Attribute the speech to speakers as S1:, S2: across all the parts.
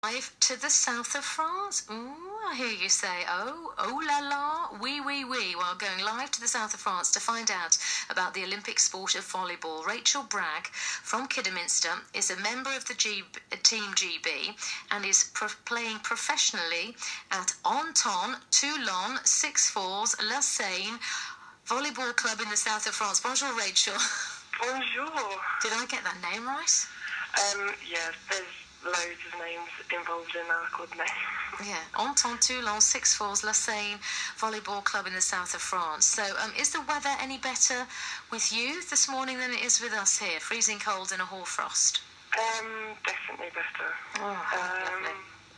S1: Live to the south of France. Ooh, I hear you say, oh la la, oui. Well, going live to the south of France to find out about the Olympic sport of volleyball. Rachel Bragg from Kidderminster is a member of the Team GB and is playing professionally at Anton Toulon 6-4s La Seine Volleyball Club in the south of France. Bonjour, Rachel.
S2: Bonjour.
S1: Did I get that name right?
S2: Yeah, there's loads of names involved in our club name.
S1: Yeah, Anton Toulon 6-4s La Seine Volleyball Club in the south of France. So, is the weather any better with you this morning than it is with us here? Freezing cold and a hoarfrost.
S2: Definitely better.
S1: Oh, lovely.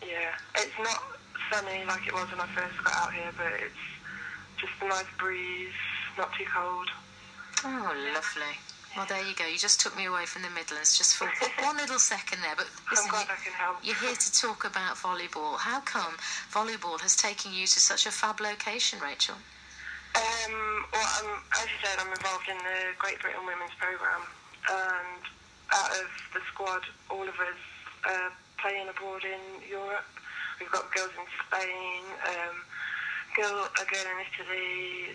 S2: Yeah, it's not sunny like it was when I first got out here, but it's just a nice breeze, not too cold.
S1: Oh, lovely. Well, there you go. You just took me away from the Midlands just for one little second there. But listen,
S2: I'm glad I can help.
S1: You're here to talk about volleyball. How come volleyball has taken you to such a fab location, Rachel?
S2: Well, as you said, I'm involved in the Great Britain Women's Programme, and out of the squad, all of us are playing abroad in Europe. We've got girls in Spain, a girl in Italy,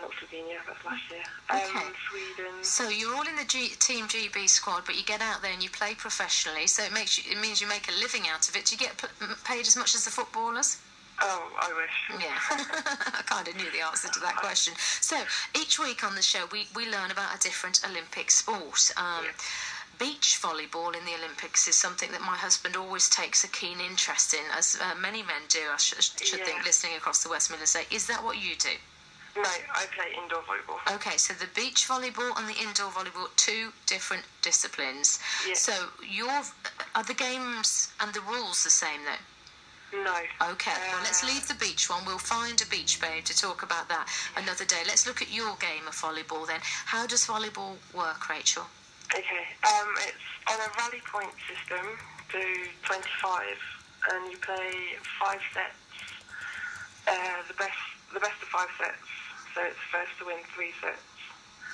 S2: not Slovenia, that's last year.
S1: Okay.
S2: Sweden.
S1: So you're all in the Team GB squad, but you get out there and you play professionally. So it means you make a living out of it. Do you get paid as much as the footballers?
S2: Oh, I wish.
S1: Yeah, I kind of knew the answer to that question. So each week on the show, we learn about a different Olympic sport. Beach volleyball in the Olympics is something that my husband always takes a keen interest in, as many men do. I should think, listening across the West Midlands. Is that what you do?
S2: No, I play indoor volleyball.
S1: Okay, so the beach volleyball and the indoor volleyball, two different disciplines.
S2: Yeah.
S1: So are the games and the rules the same though?
S2: No.
S1: Okay, well, let's leave the beach one. We'll find a beach babe to talk about that another day. Let's look at your game of volleyball then. How does volleyball work, Rachel?
S2: Okay, it's on a rally point system to 25, and you play 5 sets. The best of 5 sets. So it's first to win 3 sets.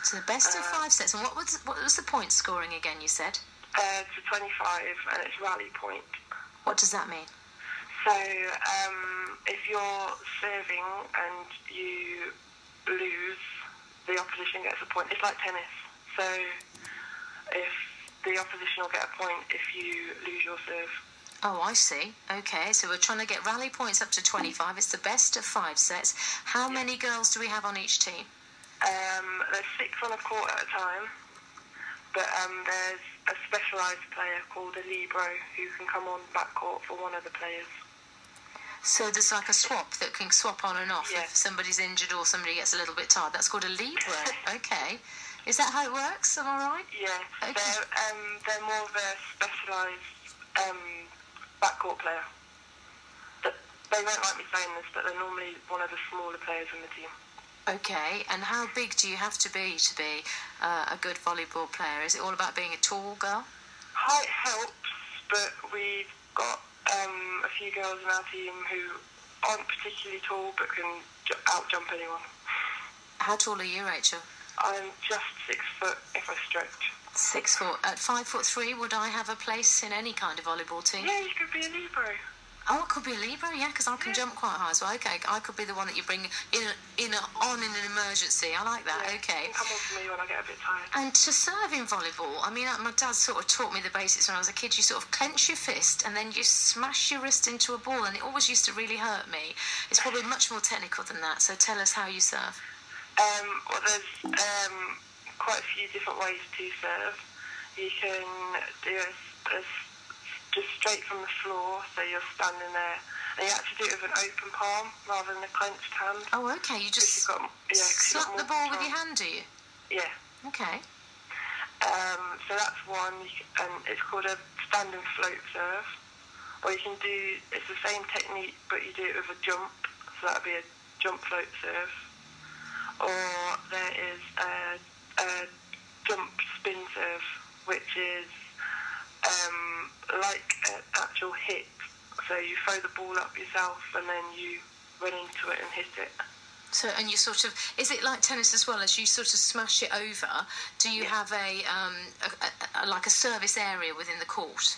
S1: So the best of 5 sets. And what was the point scoring again, you said?
S2: To 25, and it's rally point.
S1: What does that mean?
S2: So if you're serving and you lose, the opposition gets a point. It's like tennis. So if the opposition will get a point if you lose your serve.
S1: Oh, I see. Okay, so we're trying to get rally points up to 25. It's the best of 5 sets. How many girls do we have on each team?
S2: There's 6 on a court at a time, but there's a specialised player called a libero who can come on backcourt for one of the players.
S1: So there's like a swap that can swap on and off if somebody's injured or somebody gets a little bit tired. That's called a libero. Okay. Is that how it works? Am I right?
S2: Yeah.
S1: Okay.
S2: They're more of a specialised backcourt player. They won't like me saying this, but they're normally one of the smaller players in the team.
S1: Okay, and how big do you have to be a good volleyball player? Is it all about being a tall girl?
S2: Height helps, but we've got a few girls in our team who aren't particularly tall but can out-jump anyone.
S1: How tall are you, Rachel?
S2: I'm just 6 foot if I stretch.
S1: 6 foot. At 5'3", would I have a place in any kind of volleyball team?
S2: Yeah, you could be a libero.
S1: Oh, I could be a libero, yeah, because I can jump quite high as well. Okay, I could be the one that you bring in an emergency. I like that.
S2: Yeah,
S1: okay.
S2: You can come on to me when I get a bit tired.
S1: And to serve in volleyball, I mean, my dad sort of taught me the basics when I was a kid. You sort of clench your fist and then you smash your wrist into a ball, and it always used to really hurt me. It's probably much more technical than that. So tell us how you serve.
S2: Well, there's quite a few different ways to serve. You can do just straight from the floor, so you're standing there, and you actually do it with an open palm rather than a clenched hand.
S1: Oh, okay. You just slap the ball with your hand, do you?
S2: Yeah.
S1: Okay.
S2: So that's one, and it's called a stand and float serve. Or you can it's the same technique, but you do it with a jump, so that would be a jump float serve. Or there is a jump spin serve, which is like an actual hit. So you throw the ball up yourself and then you run into it and hit it.
S1: So, and you sort of, is it like tennis as well, as you sort of smash it over? Do you have like a service area within the court?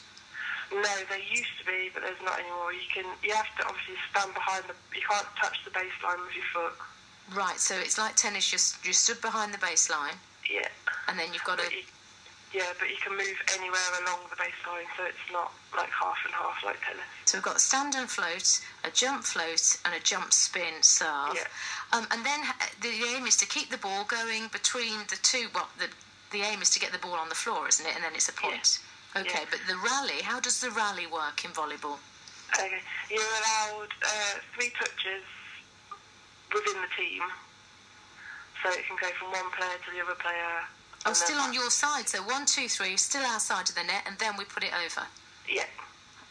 S2: No, there used to be, but there's not anymore. You have to obviously stand behind you can't touch the baseline with your foot.
S1: Right, so it's like tennis, you're stood behind the baseline.
S2: Yeah.
S1: And then you've got
S2: but you can move anywhere along the baseline, so it's not like half and half like tennis. So
S1: we've got a stand and float, a jump float, and a jump spin serve.
S2: Yeah.
S1: And then the aim is to keep the ball going between the two. Well, the aim is to get the ball on the floor, isn't it? And then it's a point. Yeah. Okay, yeah. But the rally, how does the rally work in volleyball?
S2: Okay, you're allowed 3 touches within the team, so it can go from one player to the other player.
S1: Oh, still on your side, so 1, 2, 3, still outside of the net, and then we put it over.
S2: Yeah.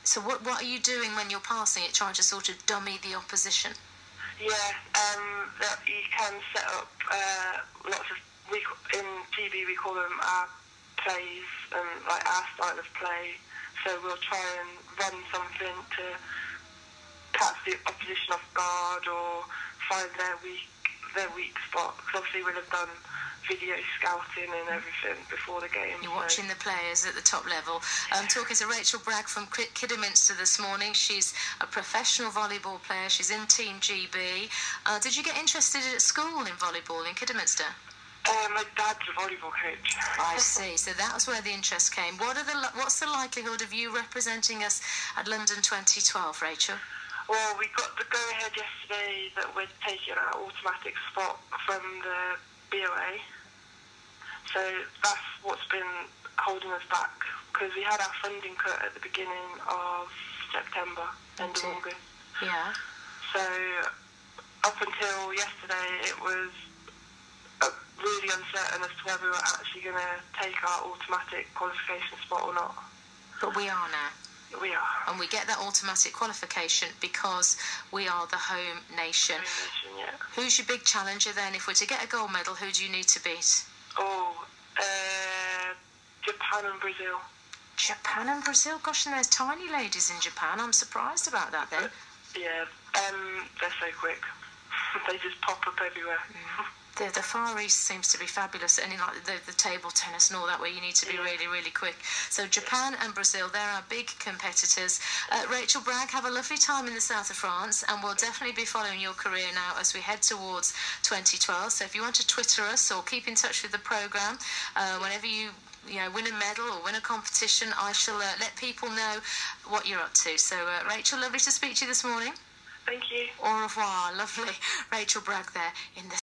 S1: So what are you doing when you're passing it, trying to sort of dummy the opposition?
S2: Yeah, you can set up lots of, in GB we call them our plays, and like our style of play, so we'll try and run something to catch the opposition off guard or find their weak spot, because obviously we'll have done video scouting and everything before the game.
S1: You're watching the players at the top level. I'm talking to Rachel Bragg from Kidderminster this morning. She's a professional volleyball player. She's in Team GB. Did you get interested at school in volleyball in Kidderminster?
S2: My dad's a volleyball coach.
S1: I see. So that was where the interest came. What's the likelihood of you representing us at London 2012, Rachel?
S2: Well, we got the go-ahead yesterday that we're taking our automatic spot from the BOA. So that's what's been holding us back, because we had our funding cut at the beginning of September, end of August.
S1: Yeah.
S2: So up until yesterday, it was really uncertain as to whether we were actually going to take our automatic qualification spot or not.
S1: But we are now.
S2: We are.
S1: And we get that automatic qualification because we are the home nation.
S2: Home nation, yeah.
S1: Who's your big challenger then? If we're to get a gold medal, who do you need to beat?
S2: Japan and Brazil.
S1: Japan and Brazil? Gosh, and there's tiny ladies in Japan. I'm surprised about that then.
S2: Yeah, they're so quick. They just pop up everywhere.
S1: The Far East seems to be fabulous, and like the table tennis and all that, where you need to be really, really quick. So Japan and Brazil, they're our big competitors. Rachel Bragg, have a lovely time in the south of France, and we'll definitely be following your career now as we head towards 2012. So if you want to Twitter us or keep in touch with the programme, whenever you win a medal or win a competition, I shall let people know what you're up to. So Rachel, lovely to speak to you this morning.
S2: Thank you.
S1: Au revoir. Lovely. Rachel Bragg there in the